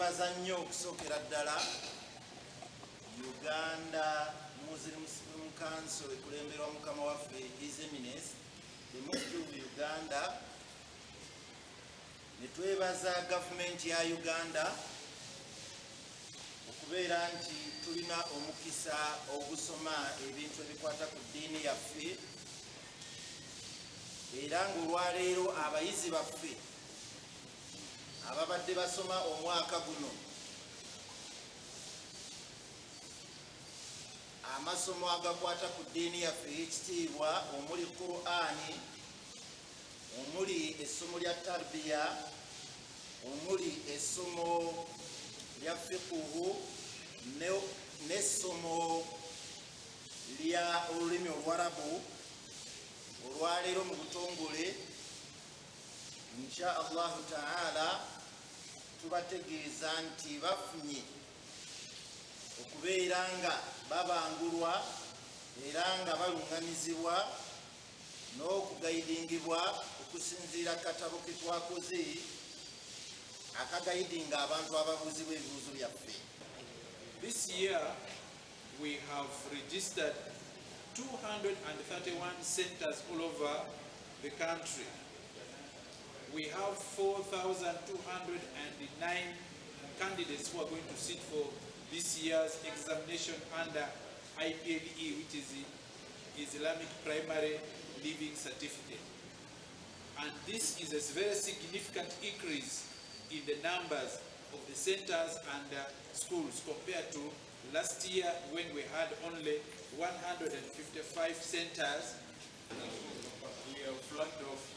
twebaza nnyo okusookera ddala Uganda Muslim Council ekulemberwa mukama waffe His Eminence the Mufti of Uganda, ne twebaza gavumenti ya Uganda okubeera nti tulina omukisa ogusoma ebintu ebikwata ku ddiini yaffe, era ng'olwaleero abayizi baffe ababadde basoma omwaka guno amasomo agakwata ku ddiini yaffe ekitiibwa omuli Qur'ani, omuli essomo lya tarbiya, omuli essomo lya fiqhu n'essomo lya olulimi Olwarabu, olwaleero mu butongole insha Allahu taala tubategeeza nti bafunye okubeera nga babangulwa era nga balungamizibwa n'okugayidingibwa okusinziira katabo ke twakoze akagayidinga abantu ababuuzibwa ebibuuzo byaffe. This year we have registered 231 centers all over the country. We have 4,209 candidates who are going to sit for this year's examination under IPLE, which is the Islamic Primary Living Certificate. And this is a very significant increase in the numbers of the centers and schools compared to last year when we had only 155 centers. We have flagged off